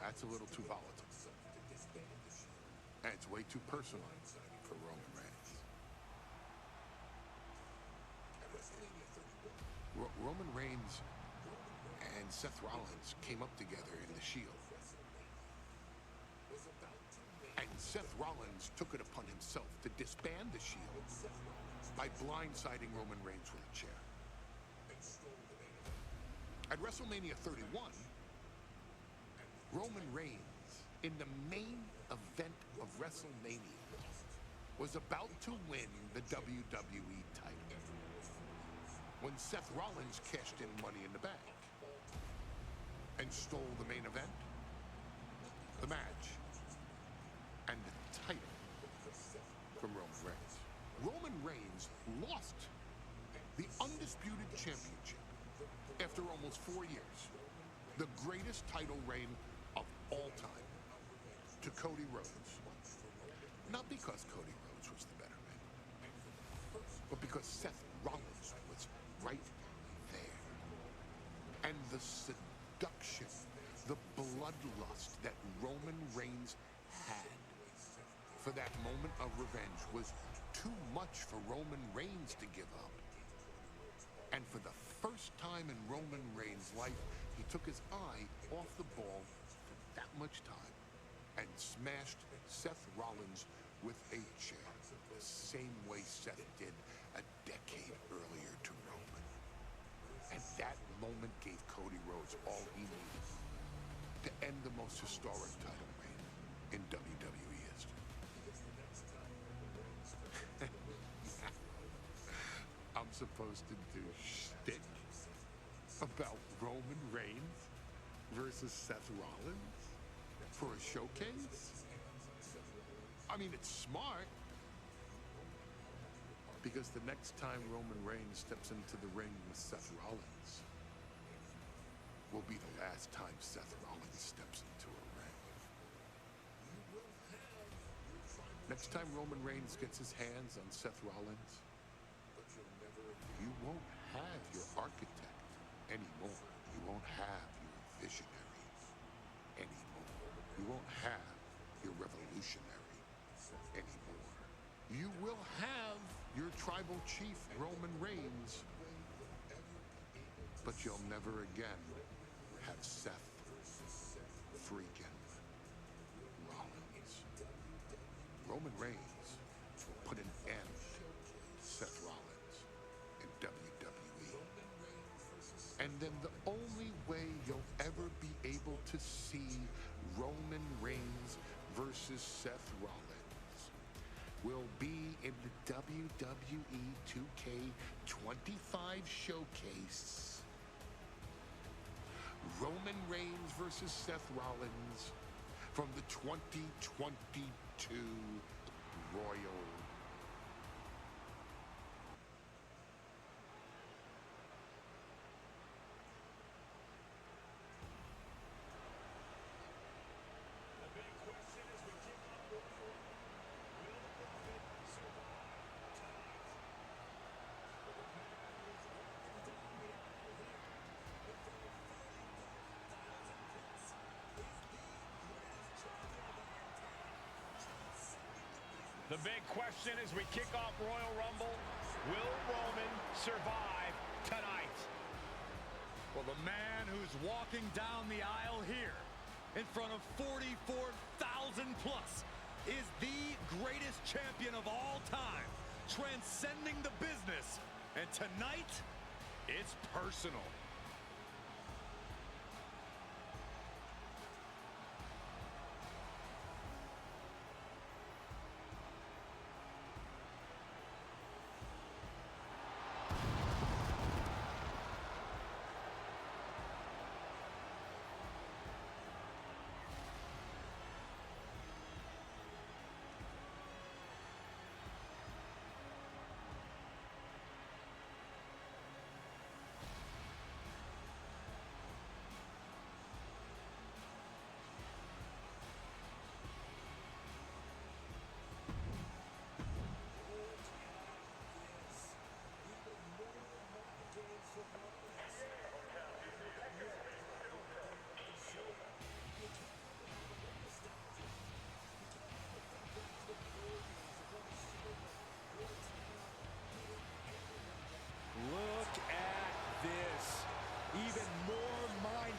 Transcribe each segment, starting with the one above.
That's a little too volatile. And it's way too personal for Roman Reigns. Roman Reigns and Seth Rollins came up together in the Shield. And Seth Rollins took it upon himself to disband the Shield by blindsiding Roman Reigns with a chair. At WrestleMania 31, Roman Reigns, in the main event of WrestleMania, was about to win the WWE title when Seth Rollins cashed in Money in the Bank and stole the main event, the match, and the title from Roman Reigns. Roman Reigns lost the undisputed championship after almost 4 years, the greatest title reign of all time, to Cody Rhodes. Not because Cody Rhodes was the better man, but because Seth Rollins was right there. And the seduction, the bloodlust that Roman Reigns had for that moment of revenge was too much for Roman Reigns to give up. And for the first time in Roman Reigns' life, he took his eye off the ball for that much time and smashed Seth Rollins with a chair, the same way Seth did a decade earlier to Roman. And that moment gave Cody Rhodes all he needed to end the most historic title reign in WWE history. I'm supposed to do shtick about Roman Reigns versus Seth Rollins for a showcase? I mean, it's smart, because the next time Roman Reigns steps into the ring with Seth Rollins will be the last time Seth Rollins steps into a ring. Next time Roman Reigns gets his hands on Seth Rollins, you won't have your architect anymore. You won't have your visionary anymore. You won't have your revolutionary anymore. You will have your tribal chief, Roman Reigns, but you'll never again have Seth freaking Rollins. Roman Reigns will put an end to Seth Rollins in WWE. And then the only way you'll ever be able to see Roman Reigns versus Seth Rollins will be in the WWE 2K25 showcase. Roman Reigns versus Seth Rollins from the 2022 Royal The big question as we kick off Royal Rumble, will Roman survive tonight? Well, the man who's walking down the aisle here in front of 44,000 plus is the greatest champion of all time, transcending the business. And tonight, it's personal.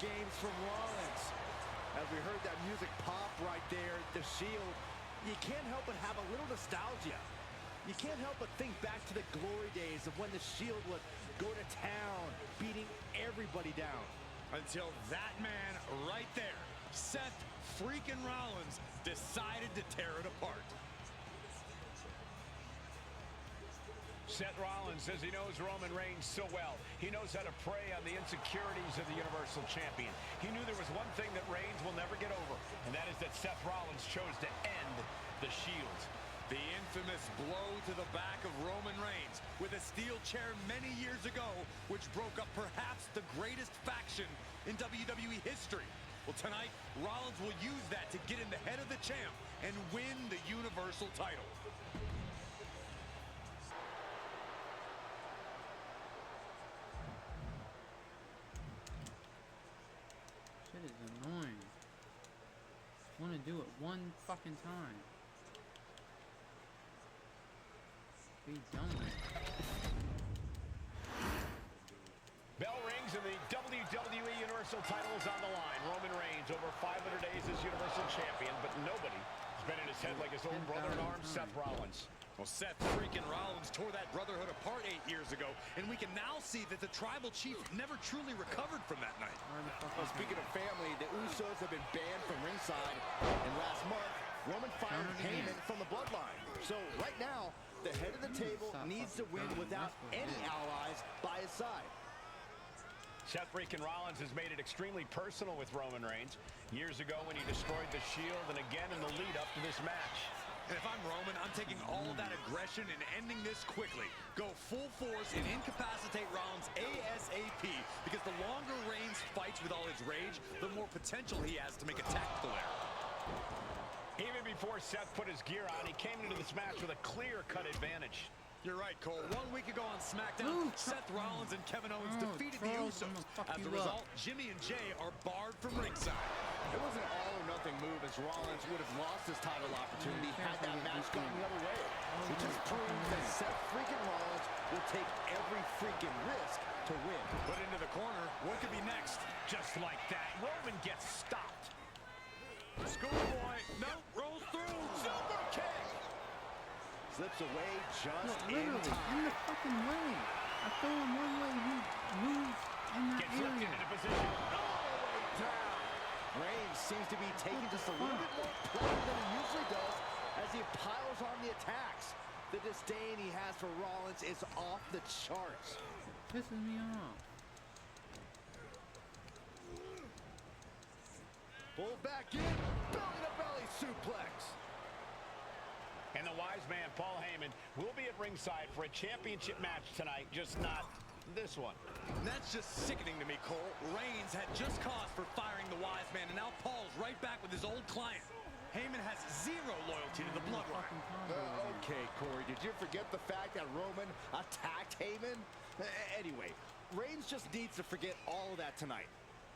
games from Rollins. As we heard that music pop right there, the Shield, you can't help but have a little nostalgia. You can't help but think back to the glory days of when the Shield would go to town, beating everybody down. Until that man right there, Seth freaking Rollins, decided to tear it apart. Seth Rollins says he knows Roman Reigns so well. He knows how to prey on the insecurities of the Universal Champion. He knew there was one thing that Reigns will never get over, and that is that Seth Rollins chose to end the Shield. The infamous blow to the back of Roman Reigns with a steel chair many years ago, which broke up perhaps the greatest faction in WWE history. Well, tonight, Rollins will use that to get in the head of the champ and win the Universal title. Shit is annoying. Just want to do it one fucking time. Be done with it. Bell rings and the WWE Universal title is on the line. Roman Reigns over 500 days as Universal Champion, but nobody has been in his head like his own brother-in-arms, Seth Rollins. Well, Seth freaking Rollins tore that brotherhood apart 8 years ago, and we can now see that the Tribal Chief never truly recovered from that night. Well, speaking of family, the Usos have been banned from ringside, and last month, Roman fired Heyman from the Bloodline. So right now, the head of the table needs to win without any allies by his side. Seth freaking Rollins has made it extremely personal with Roman Reigns. Years ago when he destroyed the Shield, and again in the lead up to this match. And if I'm Roman, I'm taking all of that aggression and ending this quickly. Go full force and incapacitate Rollins ASAP, because the longer Reigns fights with all his rage, the more potential he has to make a tactical error. Even before Seth put his gear on, he came into this match with a clear-cut advantage. You're right, Cole. 1 week ago on SmackDown, Seth Rollins and Kevin Owens defeated the Usos. As a result, Jimmy and Jay are barred from ringside. It was an all-or-nothing move, as Rollins would have lost his title opportunity had that match gone the other way. It just proves that Seth freaking Rollins will take every freaking risk to win. Put into the corner. What could be next? Just like that, Roman gets stopped. Schoolboy, no, rolls through. Super kick. Slips away just Look, in time. in the fucking way. I throw him one way, he moves in that Gets lifted area. into position. All the way down. Reigns seems to be taking just a little bit more play than he usually does as he piles on the attacks. The disdain he has for Rollins is off the charts. Pisses me off. Pull back in, belly-to-belly suplex. And the wise man, Paul Heyman, will be at ringside for a championship match tonight, just not this one. That's just sickening to me, Cole. Reigns had just cause for firing the wise man, and now Paul's right back with his old client. Heyman has zero loyalty to the Bloodline. Okay, Corey, did you forget the fact that Roman attacked Heyman? Anyway, Reigns just needs to forget all of that tonight.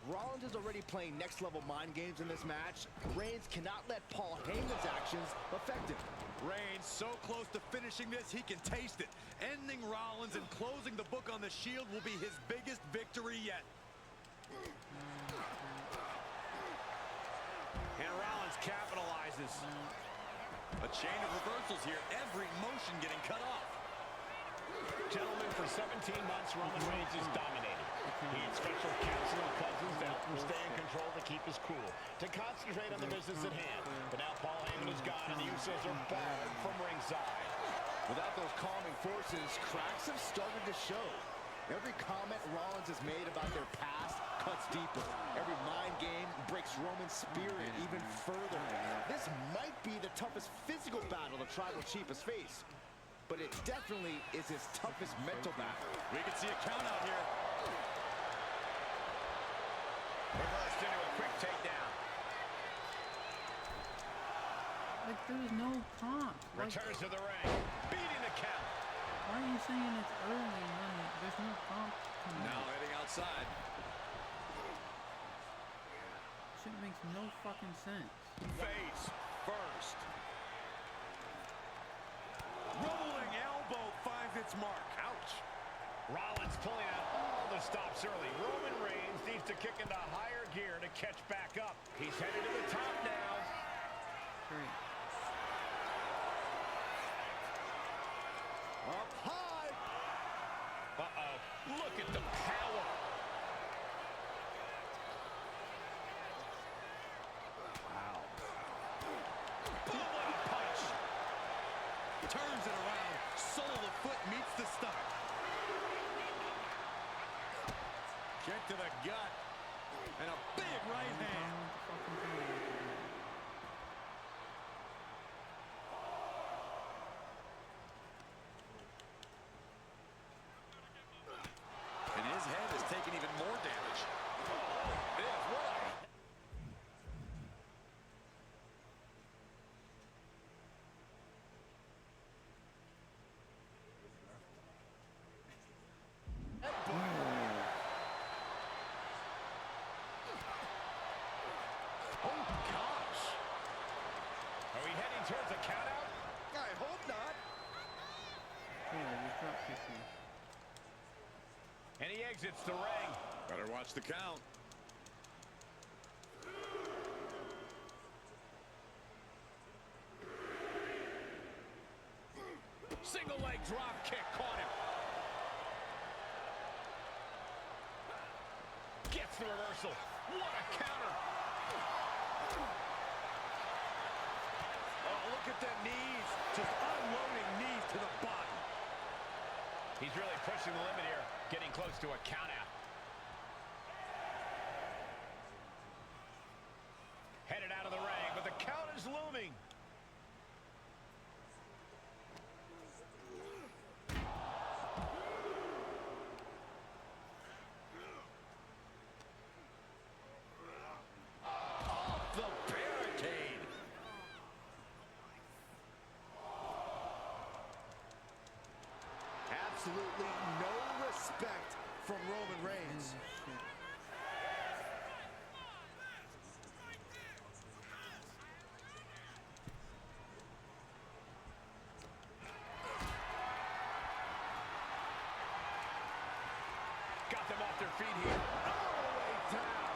Rollins is already playing next-level mind games in this match. Reigns cannot let Paul Heyman's actions affect him. Reigns so close to finishing this, he can taste it. Ending Rollins and closing the book on the Shield will be his biggest victory yet. And Rollins capitalizes. A chain of reversals here, every motion getting cut off. Gentlemen, for 17 months, Roman Reigns has dominated. He had special counsel and cousins to help him stay in control to keep his cool, to concentrate on the business at hand. But now Paul Heyman is gone, and the Usos are barred from ringside. Without those calming forces, cracks have started to show. Every comment Rollins has made about their past cuts deeper. Every mind game breaks Roman's spirit even further. This might be the toughest physical battle the Tribal Chief has faced, but it definitely is his toughest mental battle. We can see a count out here. Reversed into a quick takedown. Like, there's no prompt. Like, Returns to the ring. Beating the count. why are you saying it's early when there's no prompt coming Now out? heading outside. Shit makes no fucking sense. Face first. Rolling elbow finds its mark. Ouch. Rollins pulling out all the stops early. Roman Reigns needs to kick into higher gear to catch back up. He's headed to the top now. Great. Up high. Uh-oh. Look at the power. Wow. Boom, what a punch. Turns it around. Sole of the foot meets the stomach. Kick to the gut. And a big right hand. And his head has taken even more damage. Oh, it is. What a... Oh, gosh. Are we heading towards a countout? I hope not. Yeah, just drop kicked me. And he exits the ring. Better watch the count. Single leg drop kick caught him. Gets the reversal. What a counter. Oh, look at them knees. Just unloading knees to the body. He's really pushing the limit here, getting close to a countout. Headed out of the ring, but the count is looming. Off the barricade. Absolutely no respect from Roman Reigns. Got them off their feet here. All the way down.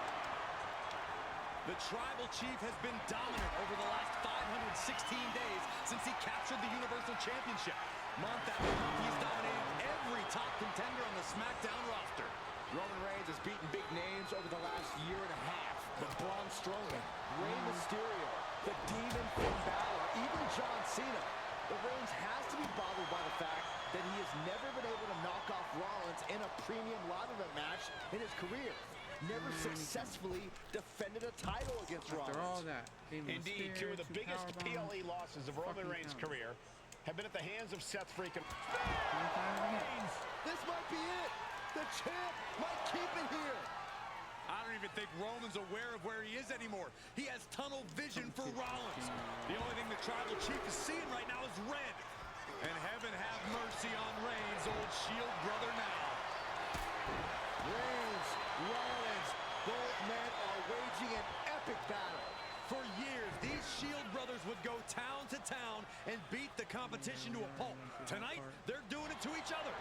The Tribal Chief has been dominant over the last 516 days since he captured the Universal Championship. Month after month, he's dominated every top contender on the SmackDown roster. Roman Reigns has beaten big names over the last year and a half. But Braun Strowman, Rey Mysterio, the Demon Finn Balor, even John Cena. The Reigns has to be bothered by the fact that he has never been able to knock off Rollins in a premium live event match in his career. Never successfully defended a title against After all Rollins. that, gave him a Indeed, spear, two of the biggest powerbombs. PLE losses of Roman Fucking Reigns' count. career have been at the hands of Seth freaking Reigns. This might be it. The champ might keep it here. I don't even think Roman's aware of where he is anymore. He has tunnel vision for Rollins. The only thing the Tribal Chief is seeing right now is red. And heaven have mercy on Reigns, old Shield brother now. Reigns, Rollins, both men are waging an epic battle. For years, these Shield brothers would go town to town and beat the competition to a pulp. Tonight, they're doing it to each other.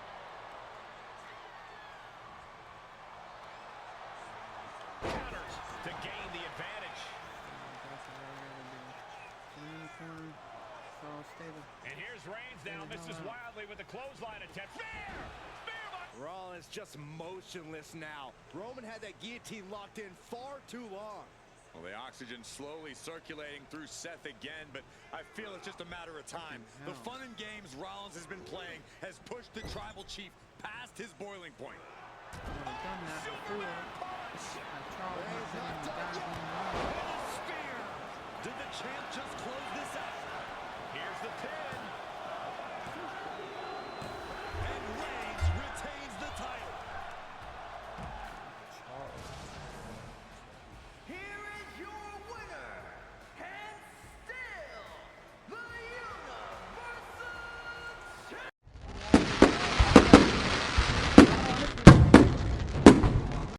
counters to gain the advantage. And here's Reigns now, misses wildly with the clothesline attempt. Fair! Rollins just motionless now. Roman had that guillotine locked in far too long. Well, the oxygen slowly circulating through Seth again, but I feel it's just a matter of time. The fun and games Rollins has been playing has pushed the Tribal Chief past his boiling point. I've done that before.